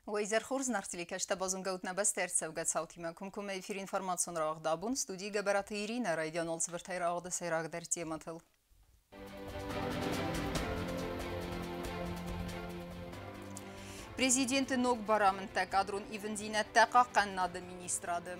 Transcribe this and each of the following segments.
Wayzer Khurz nartilikas tabazun gautna bastertsev gatsautima kumkum efir informatsiyon rağdabun studi gabaratı Irina radio 0 rağda seyrag dertiye matıl. Президенты ног барамынта кадрун ивензинетте қаққаннады министрады.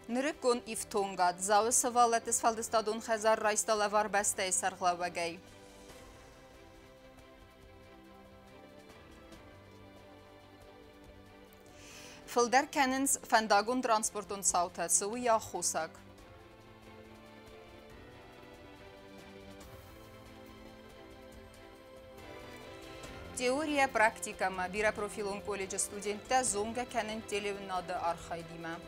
Нырыккон ифтонгад завы сывалетес фалдыстадун хазар райсталавар бәстей сарғлавагай. Фылдар кәнінс фәндагун транспортун саутасы уя хусак. Теория практикама бира профилон колледжа студентта зонга кәнін телевинады архайдима.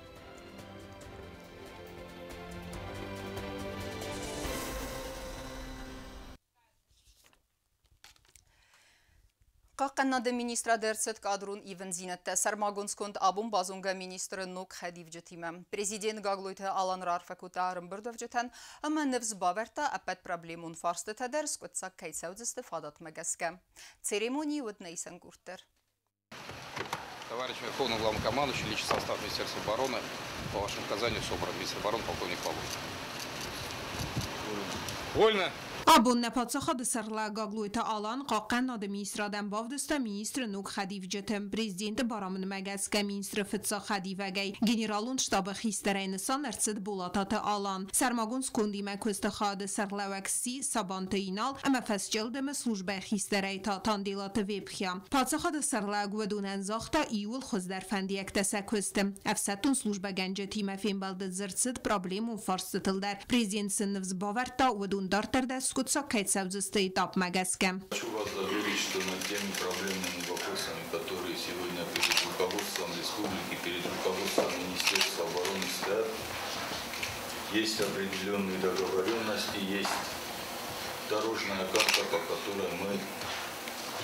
Қаққаннады министра дәрсет кадрун ивензинетті сармагонсконд абун базунга министрі нок хадив жетима. Президент гаглойты алан рарфакута арымбырдов жетен, ама невз баверта апет проблемун фарсты тәдәрс көтсак кайсаудзісті фадат мәгәске. Церемонии өтнейсен күрттер. Товарищ Верховный Главнокомандующий, личный состав Министерства обороны, по вашему указанию собран министр обороны полковник Павлов. Вольно! Abun nepatsaxadı sırla qagluyta alan qaqqan adı ministradan bavdısta ministr nuk xadiv jetem prezidenti baramın məgəskə ministr fıtsa xadivəgəy generalun ştabı xisterəyini sanərsid bulatatı alan sərmagun skundimə köstə xadı sırlavəksi sabantı inal əmə fəscəldəmə slujbə xisterəy ta tandilatı vebxya patsaxadı sırla qvədunən zaxta iyul xüzdər fəndiyəktəsə köstüm əfsətun slujbə gəncətimə fembaldı zırtsid problemun farsıtıldər prezidentsin nivz bavarta vədun dartərdə Скутса Кайтсавзы стоит ап Магаска. Хочу вас заверить, что над теми проблемными вопросами, которые сегодня перед руководством республики, перед руководством Министерства обороны стоят, есть определенные договоренности, есть дорожная карта, по которой мы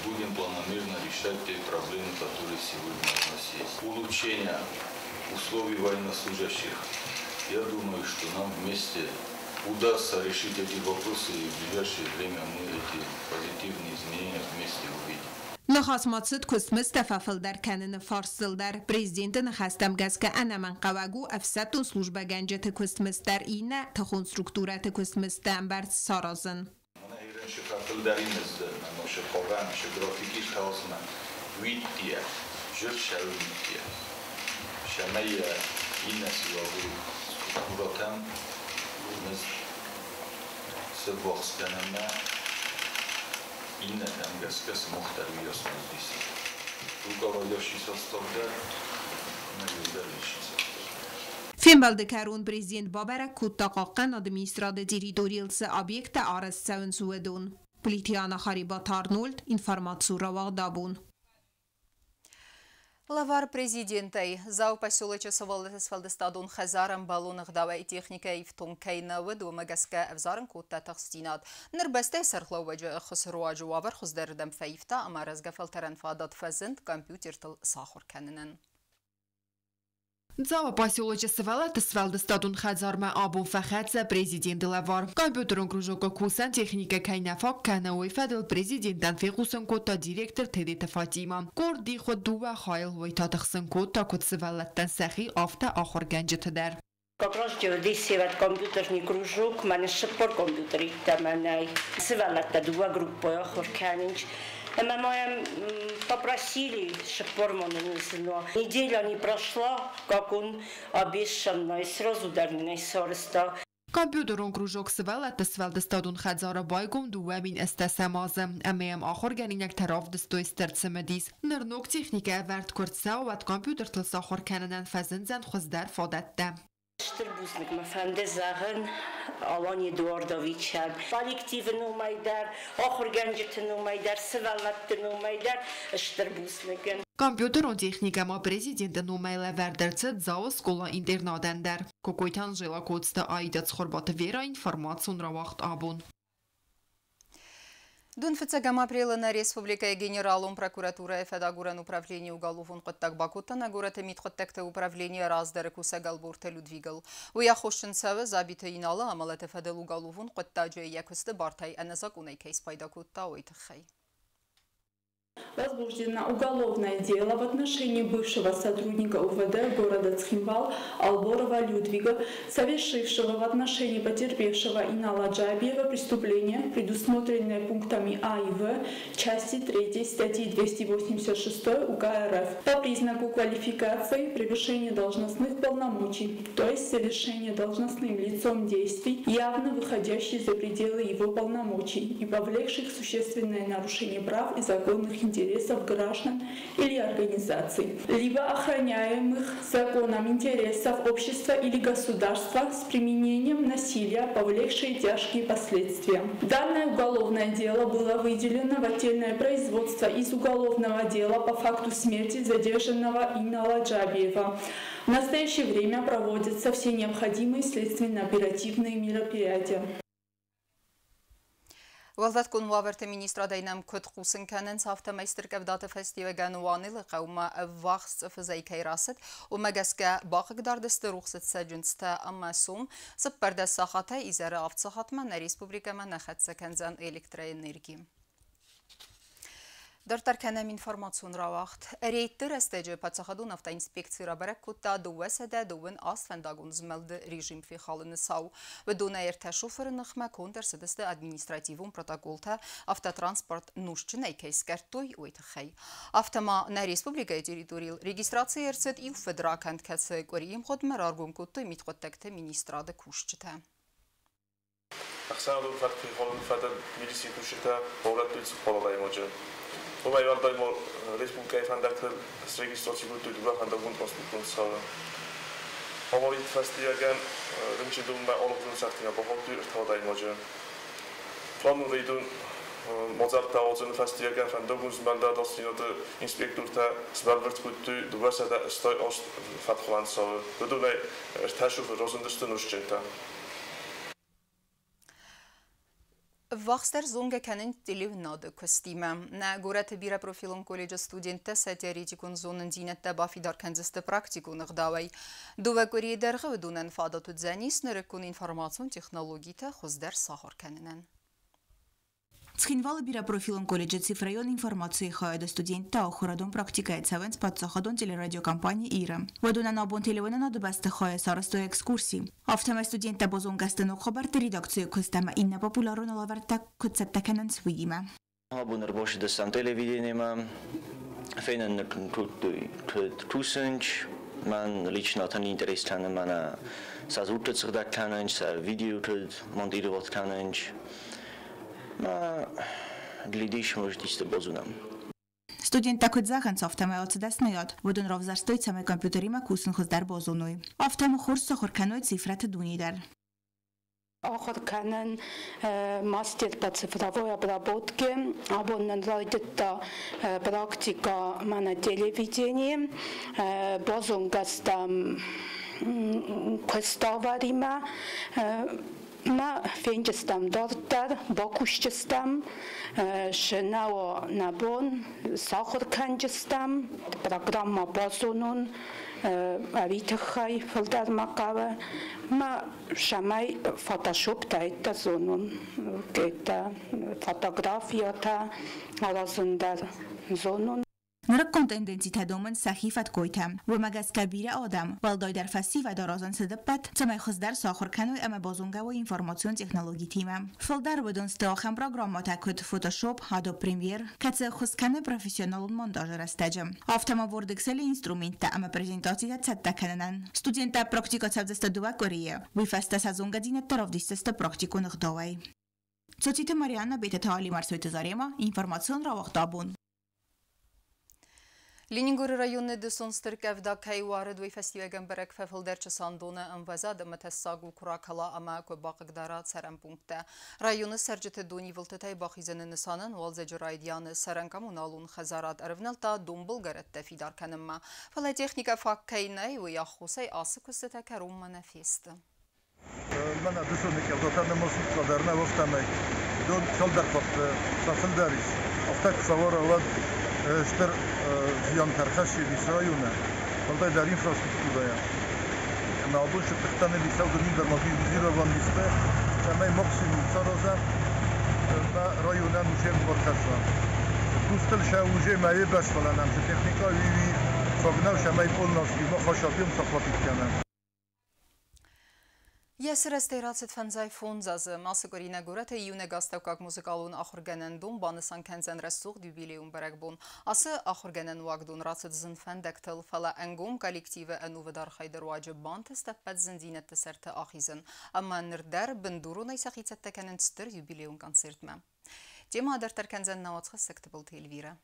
будем планомерно решать те проблемы, которые сегодня у нас есть. Улучшение условий военнослужащих. Я думаю, что нам вместе удастся решить эти вопросы, и в ближайшее время мы эти позитивные изменения вместе увидим. Нахасматсد костмس تفافلدر کنن فارسلدر президент نخستم گسکه انا من قواگو افسدتون служба گنجت کستمس در اینه تخون سترکتورت کستمس دنبرد سارازن. من ایران شکافلدری مزده، من شکوان شگرافیکی خواستم ویدیه، جد شلویدیه، شمای این سیاوی سترکتوراتم biz sıvıx kanalına innetem gaskes muhtarıyasınız diysin. Rukovodeющий составda наиударнейший состав. Фембалды карун президент Бабарак кутта қаққан администрады территориялсы объекта арыз сәуін суэдун. Политиана Харибат Арнольд информацию равагдабун. Лавар президентай зау поселоча Савалдестадун хазарам балонах давай техника и в том кайнавы до магаска авзаран кутта тахстинат. Нербестай сархловаджа хасруаджу авар хуздердам фаифта ама разгафалтаран фадат фазент компьютертл сахур каненен. Дзава поселоча Савалата Свалдестадун хазарма абун фахатса президент лавар. Компьютерон кружока кусан техника кайнафак канауи фадл президентан фекусан кота директор Тедета Фатима. Корди ход дуа хайл вайтатахсан кота кот Савалаттан сахи афта ахор ганджатадар. Как раз 10 лет компьютерный кружок, мене шипор компьютери таманай. Савалата дуа группа ахор канинч. Мы попросили, чтобы но неделя не прошла, как он обещал, и сразу дарный сорста. Компьютерон кружок Савалата Свалдестадун хазара байгум дуамин эстасамазы. Амеям ахор ганинек тараф дестой стерцемедис. Нернок техника верт куртса ват компьютер тлсахор кананан фазензан хуздар фадатта. Штырбузник мафанде загын Алан Эдуардовичан коллективен умайдар, ахыр ганжетен умайдар, Савалаттен умайдар, штырбузникен. Компьютерон техника ма президента нумайла вердерцет зау скола интернадендар. Кокойтан жила кодста айдат схорбата вера информацион равахт абун. Дунфицагам апреля на республика генералом прокуратура федагуран управление уголовун qottag Бакута на город мит qottagte управление раздарыкуса галбурте Людвигал. Уя хошчынсавы забиты инала амалате федел уголовун qottaджи якусты бартай аназакунай кейс пайдакутта ойтыхай. Возбуждено уголовное дело в отношении бывшего сотрудника УВД города Цхинвал Алборова Людвига, совершившего в отношении потерпевшего Инала Джабиева преступление, предусмотренное пунктами А и В части 3 статьи 286 УК РФ по признаку квалификации превышения должностных полномочий, то есть совершение должностным лицом действий, явно выходящих за пределы его полномочий и повлекших существенное нарушение прав и законных интересов граждан или организаций, либо охраняемых законом интересов общества или государства с применением насилия, повлекшие тяжкие последствия. Данное уголовное дело было выделено в отдельное производство из уголовного дела по факту смерти задержанного Инала Джабиева. В настоящее время проводятся все необходимые следственно-оперативные мероприятия. Валдат кун ваверте министра дайнам кот хусен канен сафта майстер кавдат фестиве гануани лқаума вахс физайкай расет و مجسك باقي داردست رخصت سجنستا اما سوم سپرد ساخته ایزاره افتصاحات من ریسپوبلیکا من نخد سکنزن الکترانرژی در ترکنم اینفورماسیون را وقت ریتر استجاب پاتسخدون افتا اینسپکتی را برک کتا دوسده دوون آسفنداگون زملد رژیم فی خال نساو و دون ارتشوفر نخمه کندر سدست ادمینستراتیوون پروتکولتا افتا ترانسپورت نوشچن ایکیس کرتوی ویتخی افتا ما نه ریسپوبلیکای تریتوریل رجیستراسی ارسد ایو فدراکند کسی قریم خود مرارگون کتوی میتخود تکت مینیستراد کوشچته اخسان دو فرق فی خال نفتا میلیسی کوشچته بولت دویت سخبال ماجه Oma ei valda ilma Respublika efendaktel registraatsi kultuuri vähenda kunstmaslikult Omavit festivagen rõntsindumma olukorun sähtinga pohot ürtavada ilmaja. Planureidun Mozarta odzun festivagen fendagun zmanda dastinada inspektorta zmelvert kultu duversada stoj ost fatxolansa. Budunay ertashuf rozundustan ushchinta. Вахстер зонга канен телевнады костима. На город бира профилом колледжа студента сатиритикун зонын зинетте бафидар канзесте практикун ығдавай. Дува коридерғы выдунен фадату дзанис нырыкун информацион технологита хуздер сахар каненен. Цхинвал бира профилом колледжа цифрайон информации хайда студента охурадон практикает савенс подсахадон телерадиокомпании ИРА. Выдунен абон телевона надо басты хая сарастой экскурсии. Автома студента бозон гастенок хабарты редакцию костама инна популярна лаверта куцеттаканен свидима. Абонер боши дастам телевидениема. Фейнен тусенч. Man лично тан интерес танен мана сазутет сагдак танен, са видеотет монтировать танен. Глядишь, может, и с тобой. Студент такой захан софтаме отцедесноят, водон ровзарстой цаме компьютерима кусен хоздар бозуной. Автому хурс сохорканой цифраты дунидар. Охор канен мастер по цифровой обработке, абонен райдетта практика на телевидении, бозун гастам костоварима, Ma fędzistam dortar, bokuszczystam, szynało na bon, sachorkandzistam, programa bozunun, awitachaj filter makawe, ma szamaj Photoshop tajta zunun, keta fotografia ta rozundar zunun. نرکند ایندنتیته دومن صحیفت کویتم و مگس کبیر آدم والدای در فسی و دارازان سدبت تمای خود در ساخر کنوی اما بازونگا و اینفورماسیون تکنولوژی تیمم فلدر بدون استاخم پروگرامات کد فوتوشوپ هادو پریمیر کت خود کنوی پروفسیونال مونتاژ رستجم آفتما ورد اکسل اینسترومنت اما پرزنتاسی تت کننن استودنت پراکتیکا سبزست دو کوریه وی فست سازونگا دینت طرف دیست پراکتیکو نخداوی صوتیت ماریانا بیت تعالی مرسویت زارما اینفورماسیون را وقت آبون Ленингоры районны десонстыр кәвда кайвары дуй фестивеген берек фефилдерчі сандоны ымвазады мтессагу куракала ама көбақыгдара цәрәм пункта. Районы сәрджеті дони вылтытай бақизені нысанын валзеджі райдияны сәрән коммуналун хазарат әрвнелта домбыл гаретті фидар кәнімма. Фала техника фак кайнай у яхусай асы көстіті кәрумма нәфесті. Мана десонны кәвда танымыз қадарына вақтамай. دون شلدر فقط فلدرش أفتك صورة ود اشتر زيان ترخشي بإسرائيلنا والله در infrastruktura ja. Na odnośnie pytania liceum do niego mobilizowany jest, że my maksimum co razy na rejonie musimy workasa. Pustel się już ma jebać, ale nam się technika i fognał się my polności, bo chociażbym co chłopić kanał. Ես ռեստերացիտ ֆանզայ ֆոնզազը մասը գորինը գորեթը իյունե գաստավկակ մուզիկալուն ախորգենենդուն բանսան կենզեն ռեսուղ դյուբիլիում բրեգբուն ասը ախորգենեն ուագդուն ռացըտ զնֆեն դեկտել ֆալա ընգում կոլեկտիվը ընուվը դարխայդր ուաջը բանթը ստապպետ զնդինետ տսերթը ախիզն ամա նրդեր բնդուրուն այսախիցետ տեկենեն ստր դյուբիլիում կանցերտմը Ջեմա դերտեր կենզեն նավացխը սեկտբլ թիլվիրը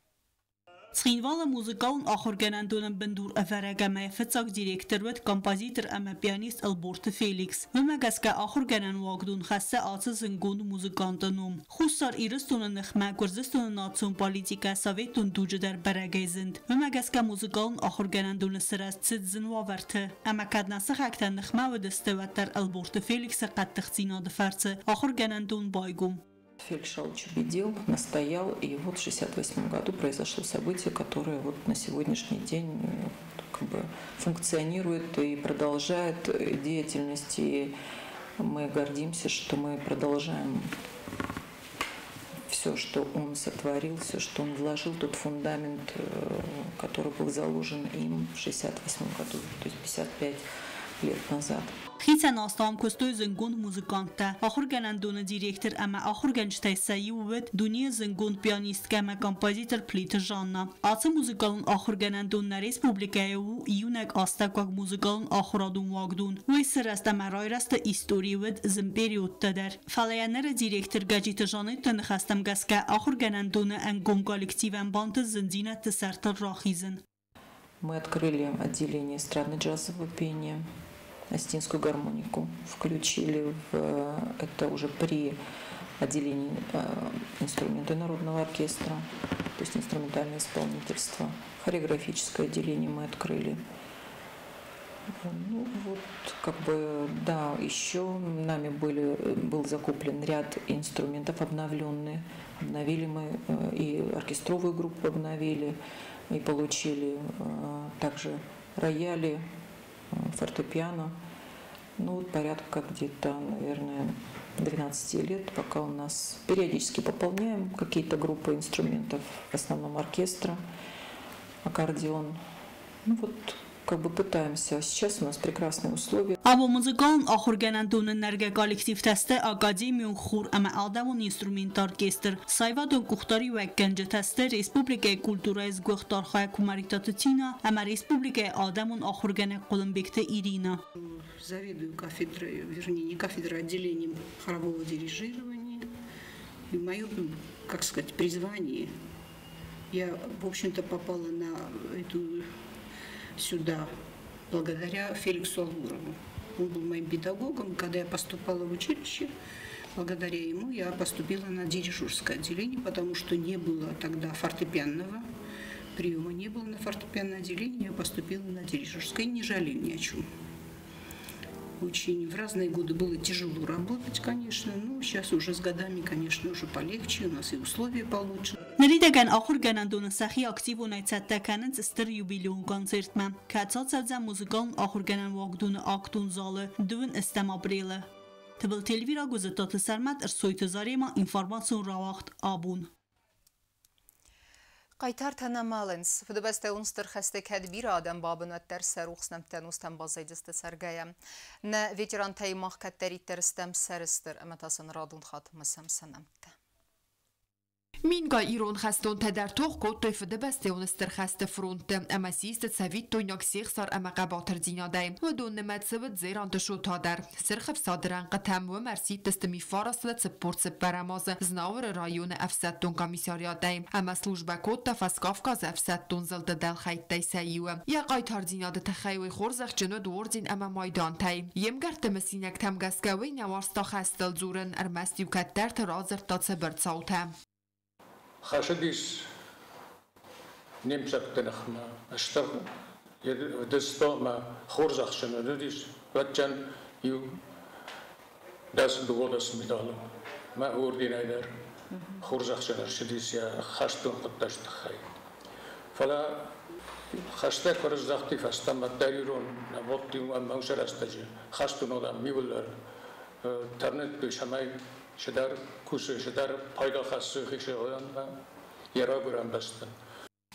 Սխինվալը մուզիկալն ախորգենանդոնն բնդուր əvərəqəməyə fıtsaq direktorvet kompozitör əmə pianist Alborte Felix. Vəməqəskə ախորգենան ուագդուն խասsə ացը զնգուն մուզիկանտնում. Խուսար իրստունը նխմə գորզստունը նացուն պոլիտիկա սավետուն դուջը դər բərəգեզիnd. Vəməqəskə մուզիկալն ախորգենանդոնը սրած ծիտ զնվավərթը. Əmə կədնասը խակտən նխմə վդստվətər Alborte Felix-ը qattıqcina dfərçı. Ախորգենանդուն байгում. Феликс Шалович убедил, настоял, и вот в 1968 году произошло событие, которое вот на сегодняшний день как бы функционирует и продолжает деятельность, и мы гордимся, что мы продолжаем все, что он сотворил, все, что он вложил, тот фундамент, который был заложен им в 1968 году, то есть 55 лет назад. Խիցան աստամ կոստոյ զնգուն մուզիկանտը, ախորգենանդոնը դիրեկտոր əmə ախորգենչտայսայի ուվետ դունիը զնգուն պիանիստ կəmə կոմպոզիտոր պլիտը ժաննա։ Ացը մուզիկալın ախորգենանդոննə ռեսպուբլիկայը ու իյունակ աստակվակ մուզիկալın ախորադուն վագդուն, ու սրաստը մարայրաստը իսტორի ուվետ զմպերիոտտը դեր։ Ֆալայանները դիրեկտոր գաջիտը ժանետը նխաստամ գասկա ախորգենանդոնը անգում կոլեկտիվən բանտը զնդինը տսարտը ռախիզն։ Мы открыли отделение эстрадно-джазового пения, Остинскую гармонику включили это уже при отделении инструмента народного оркестра, то есть инструментальное исполнительство. Хореографическое отделение мы открыли. Ну вот, как бы, да, еще нами был закуплен ряд инструментов обновленные. Обновили мы и оркестровую группу обновили, и получили также рояли, фортепиано. Ну, вот порядка где-то, наверное, 12 лет, пока у нас периодически пополняем какие-то группы инструментов, в основном оркестра, аккордеон. Ну, вот как бы пытаемся. Сейчас у нас прекрасные условия. Abo muzikal ախորգենանդոնը ներգա կոլեկտիվ տեստը ակադեմիոն խուր ամա ալդամոն ինստրումենտ օրկեստր սայվադոն կուխտարի վեկենջը տեստը ռեսպուբլիկայի կուլտուրայից գողտար խայ կումարիտատությունա ամա ռեսպուբլիկայի ալդամոն ախորգենե կոլումբեկտը Ирина. Заведую кафедрой, вернее, не кафедрой, отделением хорового дирижирования. И мое, как сказать, призвание. Я, в общем-то, попала на сюда благодаря Феликсу Албурову. Он был моим педагогом. Когда я поступала в училище, благодаря ему я поступила на дирижерское отделение, потому что не было тогда фортепианного приема, не было на фортепианное отделение, я поступила на дирижерское. Не жалею ни о чем. Очень в разные годы было тяжело работать, конечно, но сейчас уже с годами, конечно, уже полегче, у нас и условия получше. Նրիդական ախորգենանդոնը սախի ակտիվ ունայցատ տականից ստր յուբիլիոն կոնցերտմա, կացացած մուզիկալն ախորգենան վագդունը ակտուն զալը, դվն ստեմ ապրելը։ Թվել տելվիրա գուզտոտը սարմատ ըրսոյթը զարեմա ինվարմացիոն ռավաղտ աբուն։ Qaytar tanımalınız. Fıdıbeste unstır xəstə kədbir adam babın öttər səruxsnəmtən ustan bazaycıstı sərgəyə. Nə veteran təymaq kətdəritlər istəm səristır, əmətasın radun xatımı səmsənəmtə. Minga Iron خستون تدر توخ کو طیف دبسته اونستر خسته فرونت اما سیست سوید دنیاک سیخ سار اما قباتر زیناده و دون نمت سوید زیران تشو تادر سرخف صادران قطم و مرسید دستمی فارسلت سپورت سپرماز زناور رایون افسد دون کمیساریات دایم اما سلوجبه کود تفسکافکاز افسد دون زلد دل خیت دی سیوه یا قایتار زیناده تخیوی خورزخ جنو دوردین اما مایدان تایم یم گرد مسینک تمگسکوی نوارستا خستل زورن ارمستیو کت در ترازر داد سبرد صوته خاشديش نمشك تنخما اشتغل يدستو ما خورزخ شنو نديش وجن يو داس دوغدس ميدالو ما أوردينايدر خورزخ شنر شديسيا خشتون قداش تخاي فلا خشتك ورزقتي فاستم الداريرون نبضتي وأما وشر استجي خشتون هذا ميولر ترنت بشماي شدار كوس شدار پایدا خاص خیش آدم یرا برام بستن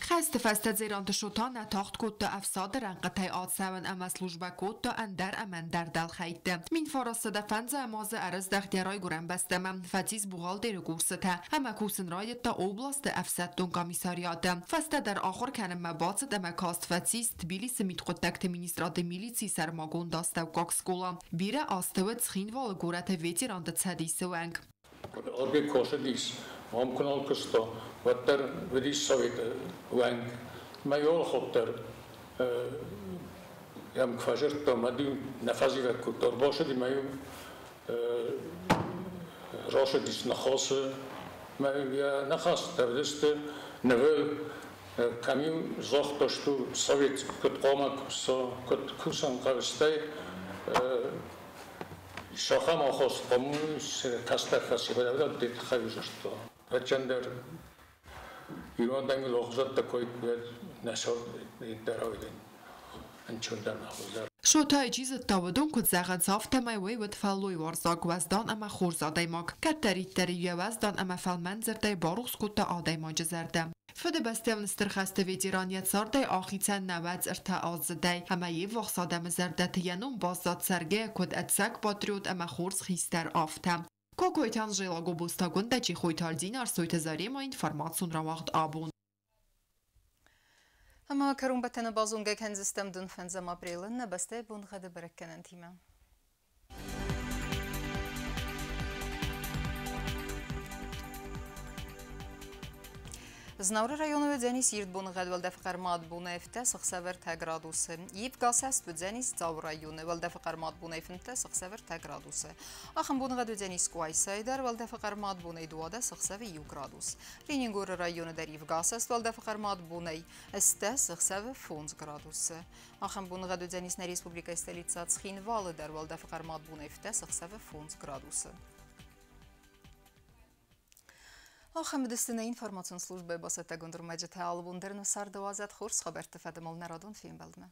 خست فست زیرانت شوتان نتاخت کود تا افساد رنقطه آدسون اما سلوجبه کود تا اندر امن در دل خیده من فارست دفنز اماز ارز دختیرای گرم بستم فتیز بوغال دیر گورسته اما کوسن رایت تا اوبلاست افسد دون کامیساریات فست در آخر کنم مباست اما کاست فتیز تبیلی سمیت قدکت مینیستراد میلیسی سرماگون داسته و کاکسکولا بیره آستوت خینوال گورت ویتیرانت تسدیس ونگ آبی کوشدیس ممکنال کستا وتر ودیش سویت ونگ میال خودتر یم کفاجرت تا مدیم نفذی و کتر باشدی میم راشدیس نخاسه میم یا نخاست تردست نول کمیم زاخت داشتو سویت کت قامه کت کوسن قوسته شاخم آخاست قاموش کستر فسی بدود دید خیلیش تو وچندر ایران دنگ لغزت دکویت بیاد نشود در آیدن انچون در مخوزر شوتای چیز تاودون کد زغن صاف تمایوی ود فالوی وارزاگ وزدان اما خورزاده ماک کتریت تری وزدان اما فالمنزرده باروخس کد تا آده ما جزرده فده بستیون استرخست ویدیرانیت سارده آخیتن نوز ارتعاز زده اما یه وقصاده مزرده تینون بازداد سرگه کد ادسک باتریود اما خورز خیستر آفتم کوکویتان جیلاگو بوستاگون دا چی خویتال دینار سویت زاری ما اینفرماتسون را وقت آبون اما کرون بتن بازونگه کنزستم دون فنزم ابریلن نبسته بون غد برکنن تیمه Znavre rayonu vedzeniz yirtbunu qadvaldafqarmat bunu efte sıqsever təqradusı. Yip qasəst vedzeniz Zavr rayonu valdafqarmat bunu efte sıqsever təqradusı. Axın bunu qad vedzeniz Quaysaydar valdafqarmat bunu eduada sıqsever yu gradus. Leningur rayonu dar yip qasəst valdafqarmat bunu este sıqsever fons gradusı. Axın bunu qad vedzeniz na Respublika stolitsa Tsxinvalı dar valdafqarmat bunu efte sıqsever fons gradusı. آخر مدستنا اینفرماسیون служби با ستگندر مجته آلبوندر نصار دوازد خورس خبرت فدمال نرادون فیلم بلدمه.